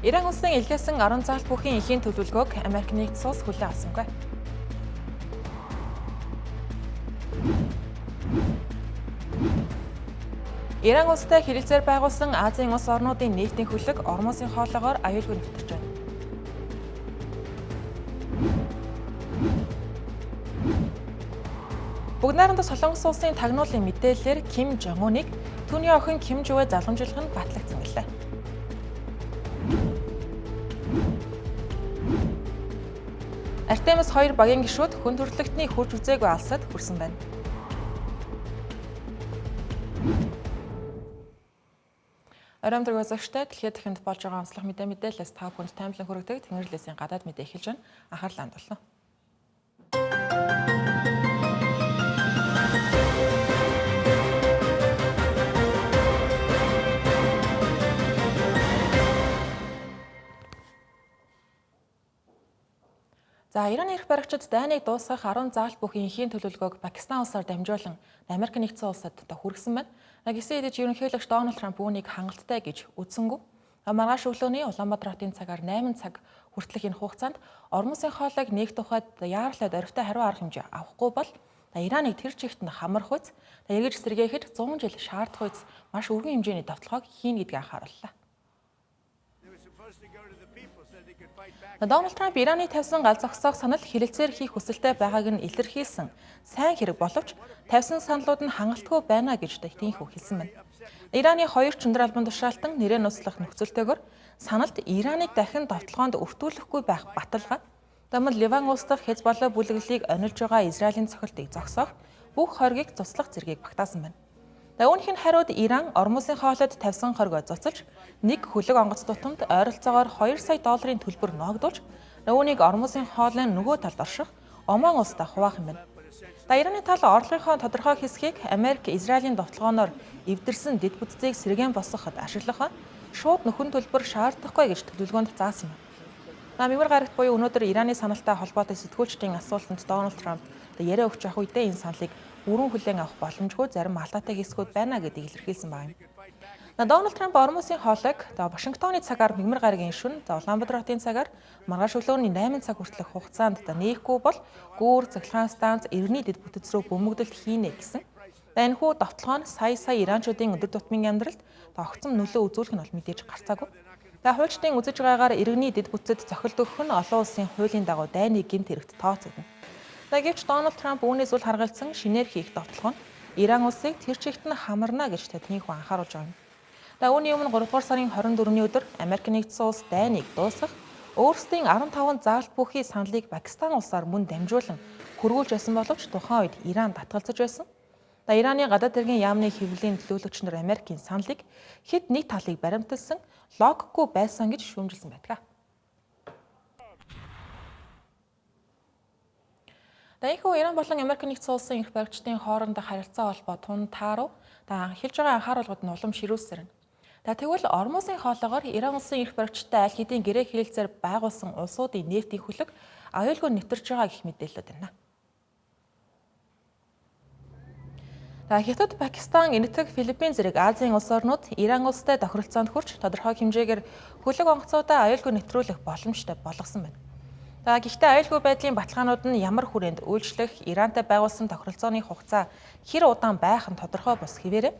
Иран улсын илгээсэн 10 заалт бүхийн эхийн төлөвлөгөөг Америк нэгдсэн улс хүлээн авсангүй. Иран улстай хэлэлцээр байгуулсан Азийн улс орнуудын нийтийн хөлөг Ормосын хоолоогоор аюулгүй нэвтэрч байна. Бүгд найрамдах Солонгос улсын тагнуулын мэдээлэлээр Ким Жон Уныг түүний охин Ким Жуэ залгамжуулах нь батлагдсан гэлээ. Артемис 2 багийн гишүүд хүн төрөлхтний хурж үзээгүй алсад хүрсэн байна. Арамдраг үзэгчтэй дэлхийд дахинд болж байгаа онцлог мэдээлэлээс та бүхэнд таймлан хүргэдэг Тэнгэр-Лэсийн гадаад мэдээ эхэлж байна. Анхаарлаа хандуулна. Ираны эрх баригчид дайныг дуусгах 10 заалт бүхийн эхийн төлөвлөгөөг Пакистан улсаар дамжуулан Америк нэгдсэн улсад хүргэсэн байна. Гэсэн хэдий ерөнхийлөгч Дональд Трамп үүнийг хангалттай гэж үзсэнгүй. Маргааш өглөөний Улаанбаатар хотын цагаар 8 цаг хүртэлх энэ хугацаанд Ормосын хоолойг нээх тухайд яаралтай дөрвтэй хариу арга хэмжээ авахгүй бол Ираныг тэр чигт нь хамрах үз, эргэж сэргээхэд 100 жил шаардах үз маш өргөн хэмжээний давталгааг хийнэ гэдгийг анхаарууллаа. Дональд Трамп Ираны тавьсан гал зогсоох санал хэлэлцээр хийх хүсэлтэй байгааг нь илэрхийлсэн сайн хэрэг боловч тавьсан саналууд нь хангалтгүй байна гэж тийхүү хэлсэн байна. Ираны хоёр чөндөр албан тушаалтан нэрээ нууцлах нөхцөлтэйгээр саналд Ираныг дахин довтлогоонд өвтгүүлэхгүй байх баталгаа, дамал Ливан улс дахь Хезболла бүлэглэлийг онилж байгаа Израилийн цохилтыг зогсоох бүх хоргийг цуцлах зэргийг багтаасан байна. Үүнийх нь хариуд Иран Ормосын хоолойд тавьсан хоригоо цуцалж нэг хөлөг онгоц тутамд ойролцоогоор 2 сая долларын төлбөр ноогдуулж үүнийг Ормосын хоолойн нөгөө талд орших Оман улстай хуваах юм байна. Ираны тал орлогынхоо тодорхой хэсгийг Америк, Израилийн довтлогооноор эвдэрсэн дэд бүтцийг сэргээн босгоход ашиглах шууд нөхөн төлбөр шаардахгүй гэж төлөвлөгөөнд заасан юм. Мягмар гарагт буюу өнөөдөр Ираны саналтай холбоотой сэтгүүлчдийн асуултанд Дональд Трамп яриа өгч явах үедээ энэ саналыг бүрэн хүлээн авах боломжгүй зарим алдаатай хэсгүүд байна гэдгийг илэрхийлсэн байна. Дональд Трамп Ормосын хоолойг Вашингтоны цагаар мягмар гарагийн шөнө Улаанбаатар хотын цагаар маргааш өглөөний 8 цаг хүртэлх хугацаанд нээхгүй бол гүүр цахилгаан станц иргэний дэд бүтэц рүү бөмбөгдөлт хийнэ гэсэн. Энэхүү довтлогоо нь сая иранчуудын өдөр тутмын амьдралд огцом нөлөө үзүүлэх нь бол мэдээж гарцаагүй. Хуульчдын үзэж байгаагаар иргэний дэд бүтэцэд цохилт өгөх нь олон улсын хуулийн дагуу дайны гэмт хэрэгт тооцогдно. Гэвч Дональд Трамп үүнээс үл харгалзан шинээр хийх довтлого нь Иран улсыг тэр чигт нь хамарна гэж тийхүү анхааруулж байгаа юм. Үүний өмнө 3 дугаар сарын 24-ний өдөр Америк нэгдсэн улс дайныг дуусгах өөрсдийн 15 заалт бүхий саналыг Пакистан улсаар мөн дамжуулан хөргүүлж байсан боловч тухайн үед Иран татгалзаж байсан. Ираны гадаад хэргийн яамны хэвлэлийн төлөөлөгч нар Америкийн саналыг хэд нэг талыг баримталсан логикгүй байсан гэж шүүмжилсэн байдаг. Энэхүү Иран болон Америк нэгдсэн улсын эрх баригчдын хоорондох харилцаа холбоо тун тааруу хэлж байгаа анхааруулгад нь улам ширүүсэрнэ. Тэгвэл Ормосын хоолойгоор Иран улсын эрх баригчтай аль хэдийн гэрээ хэлэлцээр байгуулсан улсуудын нефтийн хөлөг аюулгүй нэвтэрч байгаа гэх мэдээлэлүүд байна. Хятад, Пакистан, Энэтхэг, Филиппин зэрэг Азийн улс орнууд Иран улстай тохиролцоонд хүрч тодорхой хэмжээгээр хөлөг онгоцуудаа аюулгүй нэвтрүүлэх боломжтой болгосон байна. Гэхдээ аюулгүй байдлын баталгаанууд нь ямар хүрээнд үйлчлэх, Ирантай байгуулсан тохиролцооны хугацаа хэр удаан байх нь тодорхой бос хэвээрээ.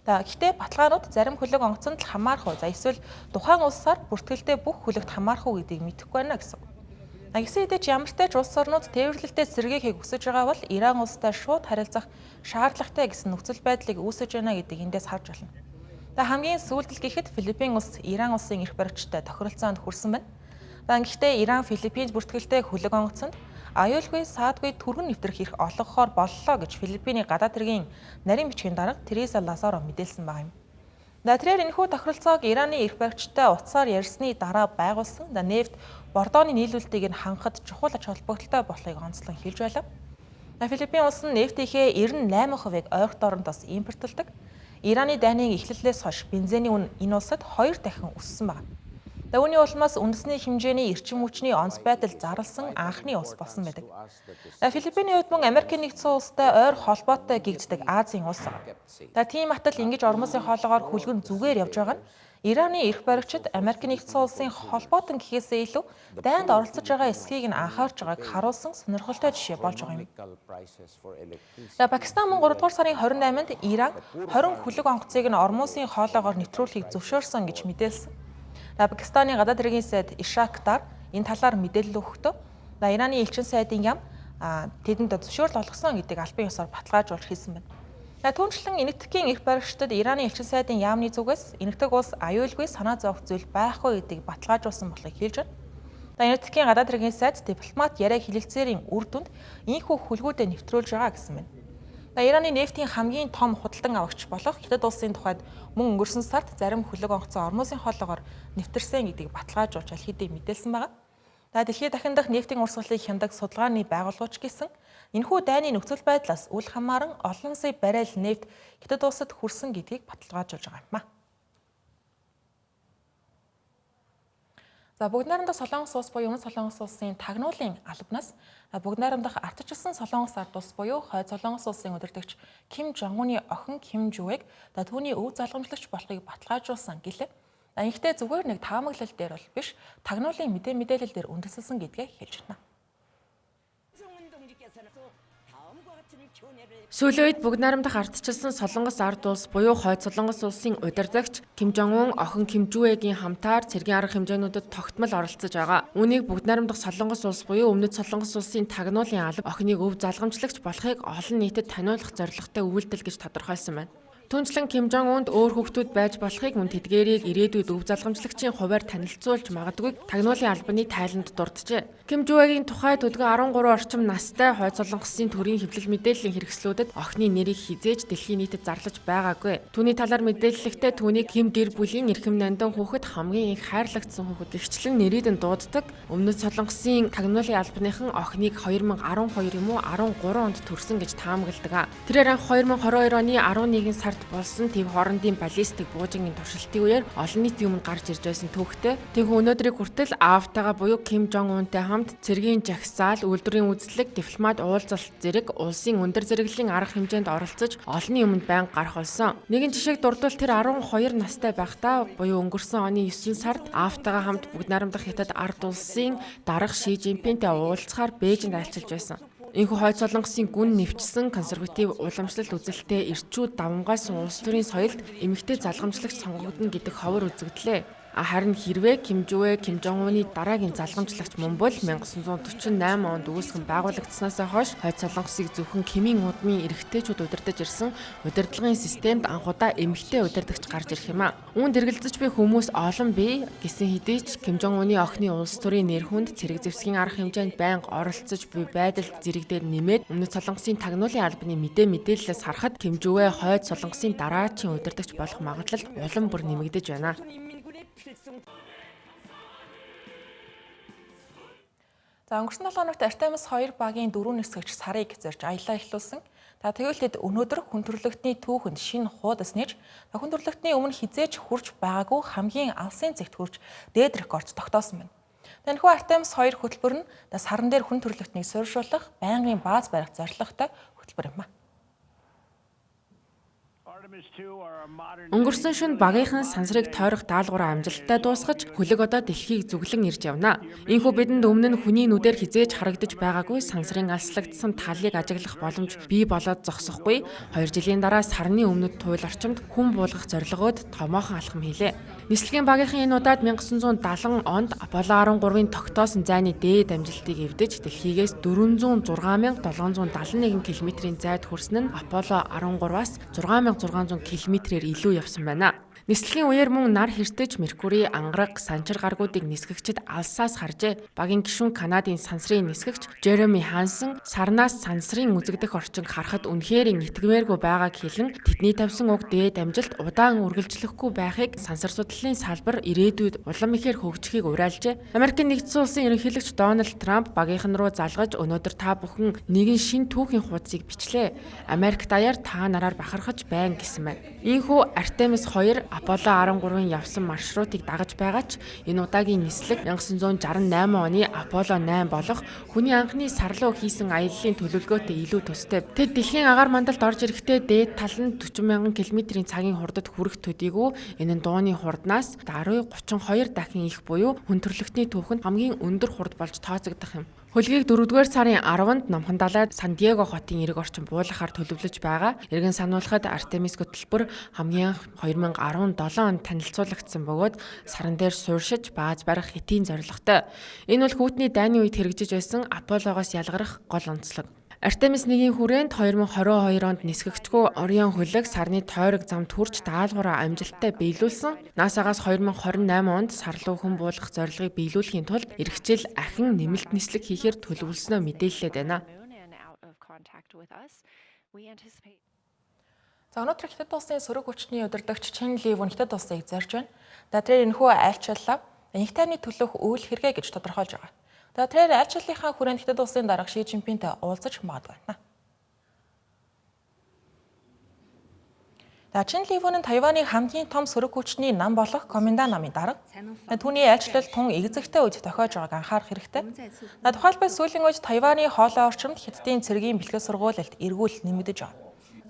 Гэхдээ баталгаанууд зарим хөлөг онгоцонд л хамаарах уу, эсвэл тухайн улсаар бүртгэлтэй бүх хөлөгт хамаарах уу гэдгийг мэдэхгүй байна гэсэн. Гэсэн хэдий ч ямар ч тач улс орнууд тээвэрлэлтэд сэргээхийг хүсэж байгаа бол Иран улстай шууд харилцах шаардлагатай гэсэн нөхцөл байдлыг үүсэж байна гэдгийг эндээс харж байна. Хамгийн сүүлдэл гэхэд Филиппин улс Иран улсын эрх баригчтай тохиролцоонд хүрсэн байна. Гэхдээ Иран Филиппинд бүртгэлтэй хөлөг онгоцонд аюулгүй саадгүй түргэн нэвтрэх эрх олгохоор боллоо гэж Филиппиний гадаад хэргийн нарийн бичгийн дарга Тереса Лазаро мэдээлсэн байна. Тэрээр энэхүү тохиролцоог Ираны эрх баригчтай утсаар ярьсны дараа байгуулсан нефт бордооны нийлүүлэлтийг нь хангахад чухал ач холбогдолтой болохыг онцлон хэлж байлаа. Филиппин улс нь нефтийнхээ 98%-ыг ойрхон дорнодоос импортлдог. Ираны дайны эхлэлээс хойш бензиний үн энэ улсад 2 дахин өссөн байна. Үүний улмаас үндэсний хэмжээний эрчим хүчний онц байдал зарласан анхны улс болсон байдаг. Филиппиний хувьд мөн Америкийн нэгдсэн улстай ойр холбоотой гэгддэг Азийн улс. Тийм атал ингэж ормосын хоолоогоор хүлгэн зүгээр явж байгаа нь Ираны эрх баригчид Америкийн нэгдсэн улсын холбоотон гэхээсээ илүү дайнд оролцож байгаа эсхийг нь анхаарч байгааг харуулсан сонирхолтой жишээ болж байгаа юм. Пакистан мөн 3 дугаар сарын 28-нд Иран 20 хүлэг онгоцыг нь ормосын хоолоогоор нэвтрүүлэхийг зөвшөөрсөн гэж мэдээлсэн. Пакистаны гадаад хэргийн сайд Ишак Дар энэ талаар мэдээлэл өгөхдөө Ираны элчин сайдын яам тэдэнд зөвшөөрөл олгосон гэдгийг албан ёсоор баталгаажуулж хэлсэн байна. Түүнчлэн энэтхэгийн эрх баригчдад Ираны элчин сайдын яамны зүгээс энэтхэг улс аюулгүй санаа зовох зүйл байхгүй гэдгийг баталгаажуулсан болохыг хэлж байна. Энэтхэгийн гадаад хэргийн сайд дипломат яриа хэлэлцээрийн үр дүнд ийхүү хүлгүүдэд нэвтрүүлж байгаа гэсэн байна. Ираны нефтийн хамгийн том худалдан авагч болох Хятад улсын тухайд мөн өнгөрсөн сард зарим хүлэг онгоцоо ормосын хоолоогоор нэвтэрсэн гэдгийг баталгаажуулж аль хэдийн мэдээлсэн байна. Дэлхийд дахин дахь нефтийн урсгалыг хяндаг судалгааны байгууллагч гэсэн энэхүү дайны нөхцөл байдлаас үл хамааран олон сая баррел нефт Хятад улсад хүрсэн гэдгийг баталгаажуулж байгаа юм. Бүгд найрамдах Солонгос улс буюу Өмнөд Солонгос улсын тагнуулын албанаас бүгд найрамдах ардчилсан Солонгос ард улс буюу Хойд Солонгос улсын удирдагч Ким Жон Уны охин Ким Жуэг түүний өв залгамжлагч болохыг баталгаажуулсан гэлээ. Инхдээ зүгээр нэг таамаглал дээр бол биш, тагнуулын мэдээлэл дээр үндэслэсэн гэдгээ хэлж байна. Сүүлийн үед бүгд найрамдах ардчилсан Солонгос ард улс буюу Хойд Солонгос улсын удирдагч Ким Жон Ун охин Ким Жуэгийн хамтаар цэргийн арга хэмжээнүүдэд тогтмол оролцож байгаа. Үүнийг бүгд найрамдах Солонгос улс буюу Өмнөд Солонгос улсын тагнуулын алба охиныг өв залгамжлагч болохыг олон нийтэд таниулах зорилготой үйлдэл гэж тодорхойлсон байна. Түүнчлэн Ким Жон Унд өөр хүүхдүүд байж болохыг мөн тэдгээрийг ирээдүйд өв залгамжлагчийн хуваар танилцуулж магадгүй тагнуулын албаны тайланд дурджээ. Ким Жуэгийн тухайд өдгөө 13 орчим настай Хойд Солонгосын төрийн хэвлэл мэдээллийн хэрэгслүүдэд охины нэрийг хизээж дэлхийн нийтэд зарлаж байгаагүй. Түүний талаар мэдээлэлтэй түүнийг Ким гэр бүлийн эрхэм нандин хүүхэд хамгийн их хайрлагдсан хүүхэд гихчлэн нэрийд нь дууддаг. Өмнөд Солонгосын тагнуулын албаныхан охиныг 2012 юм уу 13 онд төрсөн гэж таамагладаг. Тэрээр анх 2022 оны 11 сард болсон тэв хоорондын баллистик буужингийн туршилтын үеэр олон нийтийн өмнө гарч ирж байсан түүхтэй. Тэгвэл өнөөдрийг хүртэл аавтайгаа буюу Ким Жон Унтай хамт цэргийн жагсаал, үйлдвэрийн үзлэг, дипломат уулзалт зэрэг улсын өндөр зэрэглэлийн арга хэмжээнд оролцож олонний өмнө байнга гарах болсон. Нэгэн жишээг дурдвал тэр 12 настай байхдаа буюу өнгөрсөн оны 9 сард аавтайгаа хамт бүгд найрамдах Хятад ард улсын дарга Ши Жинпинтэй уулзахаар Бээжинд айлчилж байсан. Энэхүү Хойд Солонгосын гүн нэвчсэн консерватив уламжлалт үзэлтэй эрчүүд давмгайлсан улс төрийн соёлд эмэгтэй залгамжлагч сонгогдно гэдэг ховор үзэгдлээ. Харин хэрвээ Ким Жуэ, Ким Жон Уны дараагийн залгамжлагч мөн бол 1948 онд үүсгэн байгуулагдсанаас хойш Хойд Солонгосыг зөвхөн Кимийн удмын эрэгтэйчүүд удирдах ирсэн удирдлагын системд анхудаа эмэгтэй удирдагч гарч ирэх юм а. Үүнд эргэлзэж буй хүмүүс олон бий гэсэн хэдий ч Ким Жон Уны охины улс төрийн нэр хүнд цэрэг зэвсгийн арга хэмжээнд байнга оролцож буй байдалд зэрэг дээр нэмээд Өмнөд Солонгосын тагнуулын албаны мэдээлэлээс харахад Ким Жуэ Хойд Солонгосын дараачийн удирдагч болох магадлал улам бүр нэмэгдэж байна. Өнгөрсөн 7 хоногт Артемис 2 багийн 4 нисгэгч сарыг зорж аялаа эхлүүлсэн. Тэгвэл тэд өнөөдөр хүн төрөлхтний түүхэнд шинэ хуудас нээж хүн төрөлхтний өмнө хизээж хурж байгаагүй хамгийн алсын зэгт хурж дээд рекорд тогтоосон байна. Энэхүү Артемис 2 хөтөлбөр нь саран дээр хүн төрөлхтнийг суурьшуулах байнгын бааз барих зорилготой хөтөлбөр юм а. Өнгөрсөн шөнө багийнхан сансрыг тойрох даалгавраа амжилттай дуусгаж хөлөг одоо дэлхийг зүглэн ирж явна. Иймээс бидэнд өмнө нь хүний нүдээр хизээж харагдаж байгаагүй сансрын алслагдсан талыг ажиглах боломж бий болоод зогсохгүй. 2 жилийн дараа сарны өмнөд туйл орчимд хүн буулгах зорилгоод томоохон алхам хийлээ. Нислэгийн багийнхан энэ удаад 1970 онд Аполло 13-ын тогтоосон зайны дээд амжилтыг эвдэж дэлхийгээс 406,771 км-ийн зайд хүрсэн нь Аполло 13-аас 6,600 км-ээр илүү явсан байна. Нислэгийн үеэр мөн нар хэртэж Меркурий, ангараг, санчир гаргуудыг нисгэгчид алсаас харжээ. Багийн гишүүн Канадын сансрын нисгэгч Жереми Хансон сарнаас сансрын үзэгдэх орчинг харахад үнэхээр итгэмээргүй байгааг хэлэн тэдний тавьсан уг дээд амжилт удаан үргэлжлэхгүй байхыг сансар судлалын салбар ирээдүйд улам ихээр хөгжихийг уриалжээ. Америкийн нэгдсэн улсын ерөнхийлөгч Дональд Трамп багийнхан руу залгаж өнөөдөр та бүхэн нэгэн шин түүхийн хуудсыг бичлээ. Америк даяар та нараар бахархаж байна гэсэн байна. Ийхүү Артемис 2 Аполло 13-ын явсан маршрутыг дагаж байгаа ч энэ удаагийн нислэг 1968 оны Аполло 8 болох хүний анхны сар руу хийсэн аяллаа төлөвлөгөөтэй илүү төстэй. Тэд дэлхийн агаар мандалд орж ирэхдээ дээд тал нь 40,000 км-ийн цагийн хурдад хүрэх төдийгүй энэ нь дууны хурднаас 10-32 дахин их буюу хүн төрөлхтний түүхэнд хамгийн өндөр хурд болж тооцогдох юм. Хөлгийг 4-р сарын 10-нд Номхон далайд Сан Диего хотын эрэг орчим буулгахаар төлөвлөж байгаа. Иргэн сануулахад Артемис хөтөлбөр хамгийн анх 2017 онд танилцуулагдсан бөгөөд саран дээр сууршиж бааз барих Хэтийн зорилготой. Энэ бол хүүтний дайны үед хэрэгжиж байсан Аполлогоос ялгарах гол онцлог. Артемис 1-ийн хүрээнд 2022 онд нисгэгчгүй Орион хөлөг сарны тойрог замд хүрч даалгавраа амжилттай биелүүлсэн. НАСА-гаас 2028 онд сар руу хүн буулгах зорилгыг биелүүлэхийн тулд эх хичээл ахин нэмэлт нислэг хийхээр төлөвлөснөө мэдээлэлээд байна. За өнөөдөр Хятад улсын сөрөг хүчний удирдагч Чин Ливун Хятад улсыг зорж байна. Тэр энэхүү айлчлал энх тайвны төлөөх үйл хэрэгэ гэж тодорхойлж байгаа. Тэр айлчлалынхаа хүрээнд Хятад улсын дарга Ши Жинпинтэй уулзаж магадгүй байна. Чин Ливун нь Тайваны хамгийн том сөрөг хүчний нам болох Коминда намын дарга. Түүний айлчлал тун эгзэгтэй үед тохиож байгааг анхаарах хэрэгтэй. Тухайлбал сүүлийн үед Тайваны хоолой орчимд Хятадын цэргийн бэлтгэл сургуульд эргүүл нэмэгдэж байгаа.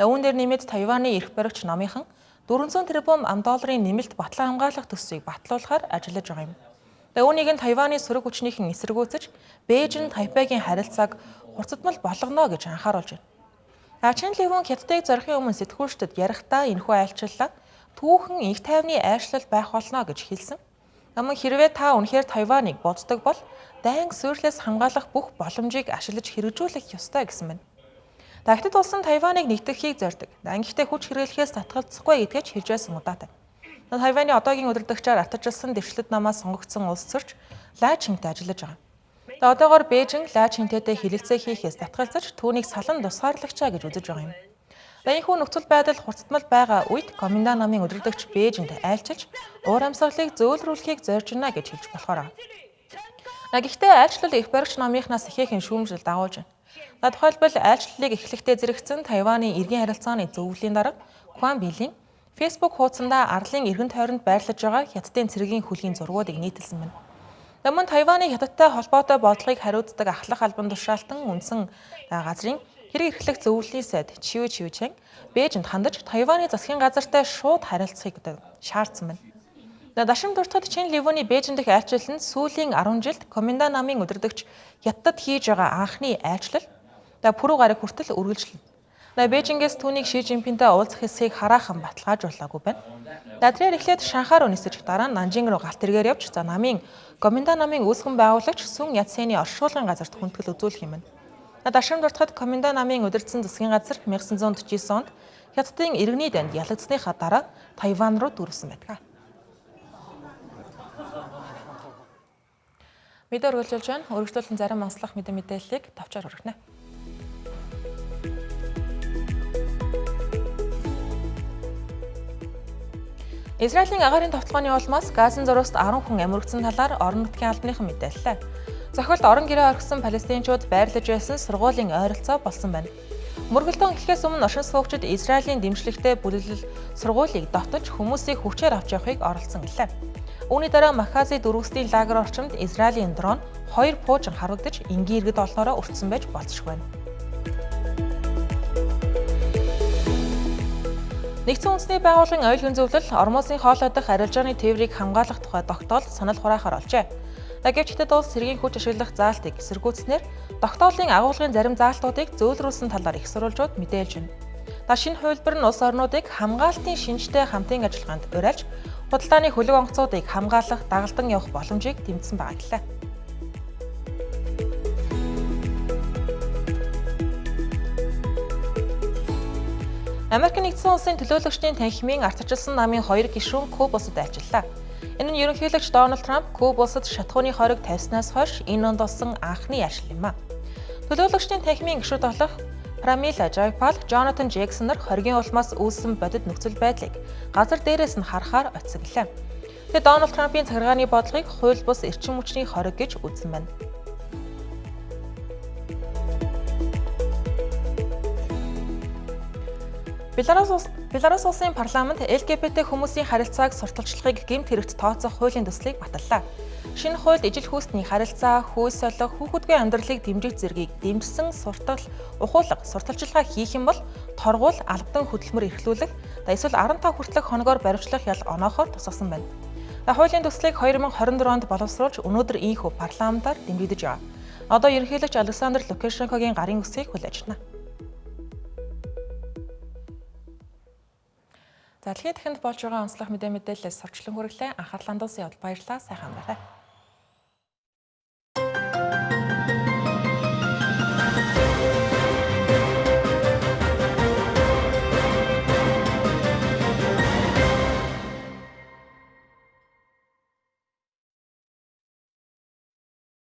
Үүн дээр нэмээд Тайваны эрх баригч намынхан 400 тэрбум $4 нэмэлт батлан хамгаалах төсвийг батлуулахаар ажиллаж байгаа юм. Үүнийг нь Тайваны сөрөг хүчнийхэн эсэргүүцэж Бээжин Тайпейгийн харилцааг хурцдмал болгоно гэж анхааруулж байна. Чин Ливун Хятадыг зорихын өмнө сэтгүүлчдэд ярихдаа энэхүү айлчлалаа түүхэн энх тайвны айшлал байх болно гэж хэлсэн. Мөн хэрвээ та үнэхээр Тайваныг боддог бол дайн суйрлаас хамгаалах бүх боломжийг ашиглаж хэрэгжүүлэх ёстой гэсэн байна. Хятад улсын Тайваныг нэгтгэхийг зорддог. Гэхдээ хүч хэрэглэхээс татгалзахгүй гэдгээ ч хэлж байсан удаатай. Тайваны одоогийн удирдагчаар артжилсан дэвшлэлт намаас сонгогдсон улс төрч Ла Чинтэй ажиллаж байгаа. Одоогоор Бээжин Ла Чинтэйтэй хэлэлцээ хийхээс татгалзаж түүнийг салан тусгаарлагчаа гэж үзэж байгаа юм. Энэхүү нөхцөл байдал хурцдмал байгаа үед Коминда намын удирдагч Бээжинд айлчилж уур амьсгалыг зөөлрүүлэхийг зорж байна гэж хэлж болохоор. Гэхдээ айлчлал их баригч намынхнаас ихээхэн шүүмжил дагуулж байна. Тухайлбал айлчлалыг эхлэхдээ зэрэгцэн Тайваны иргэн харилцааны зөвлөлийн дарга Кван Билийн Facebook хуудсандаа арлын эргэн тойронд байрлаж байгаа Хятадын цэргийн хөлгийн зургуудыг нийтэлсэн байна. Мөн Тайваны Хятадтай холбоотой бодлогыг хариуцдаг ахлах албан тушаалтан үндсэн газрын хэрэг эрхлэх зөвлөлийн сайд Чиу Чиучэн Бээжинд хандаж Тайваны засгийн газартай шууд харилцахыг шаардсан байна. Дашин дуртад Чин Ливуны Бээжин дэх айлчлал нь сүүлийн 10 жилд Коминда намын удирдагч Хятадд хийж байгаа анхны айлчлал. Пүрэв гараг хүртэл үргэлжлэнэ. Бээжингээс түүнийг Ши Жинпинтэй уулзах хэсгийг хараахан баталгаажуулаагүй байна. Тэр эхлээд Шанхай руу нисэж дараа нь Нанжин руу галт тэргээр явж Коминда намын үүсгэн байгуулагч Сүн Яцсэний оршуулгын газарт хүндэтгэл үзүүлэх юм байна. Дашин дуртахад Коминда намын удирдсан засгийн газар 1949 онд Хятадын иргэний данд ялагдсныхаа дараа Тайван руу дүүрсэн байдаг. Мэдээ өргөжүүлж байна. Өргөжлүүлэн зарим онцлог мэдээллийг товчоор хүргэнэ. Израилийн агаарын товтлооны улмаас Газын зурваст 10 хүн амьургдсан талаар орон нутгийн албаныхан мэдээллээ. Зохиолд орон гэрээ орхисон палестинчууд байрлаж байсан сургуулийн ойролцоо болсон байна. Мөргөлдөөн эхлэхээс өмнө оршин суугчид Израилийн дэмжлэгтэй бүлэглэл сургуулийг дотож хүмүүсийг хүчээр авч явахыг оролдсон гэлээ. Үүний дараа Махази дөрвөслийн лагер орчимд Израилийн дрон 2 пуужин харагдаж энгийн иргэд олноороо өртсөн байж болцсохгүй байна. Нэгдсэн үндэсний байгууллагын оюутны зөвлөл Ормосын хоолой дахь арилжааны тээврийг хамгаалах тухай тогтоол санал хураахаар олжээ. Гэвч Хятад улс цэргийн хүч ашиглах заалтыг эсэргүүцснээр тогтоолын агуулгын зарим заалтуудыг зөөлрүүлсэн талаар их сурвалжууд мэдээлж байна. Шинэ хувилбар нь улс орнуудыг хамгаалтын шинжтэй хамтын ажиллагаанд уриалж, худалдааны хөлөг онгоцуудыг хамгаалах, дагалдан явах боломжийг тэмцсэн байгаа гэлээ. Америк нэгдсэн улсын төлөөлөгчдийн танхимын ардчилсан намын 2 гишүүн Куб улсад айлчлалаа. Энэ нь ерөнхийлөгч Дональд Трамп Куб улсад шатхууны хориг тавьснаас хойш энэ онд болсон анхны айлчлал юм а. Төлөөлөгчдийн танхимын гишүүд болох Прамила Жайпал, Джонатан Джексон нар хоригийн улмаас үүссэн бодит нөхцөл байдлыг газар дээрээс нь харахаар очсон гэлээ. Тэгээд Дональд Трампын захиргааны бодлогыг хууль бус эрчим хүчний хориг гэж үзсэн байна. Беларусь улсын парламент LGBT хүмүүсийн харилцааг сурталчилгыг гэмт хэрэгт тооцоох хуулийн төслийг баталлаа. Шинэ хуульд ижил хүүсний харилцаа, хүйс солих, хүүхэдгүй амьдралыг дэмжих зэргийг дэмжсэн ухуулга сурталчилгаа хийх юм бол торгуул, албадан хөдөлмөр эрхлүүлэх, эсвэл 15 хүртэлх хоногоор баривчлах ял оноохоор тусгасан байна. Хуулийн төслийг 2024 онд боловсруулж өнөөдөр ийхүү парламентаар дэмжигдэж байгаа. Одоо ерөнхийлөгч Александр Лукашенкогийн гарын үсгийг хүлээж байна. За дэлхийн дахинд болж байгаа онцлог мэдээлэлээс сурчлан хүргэлээ. Анхаарлаа хандуулсан явдал баярлалаа. Сайхан амраарай.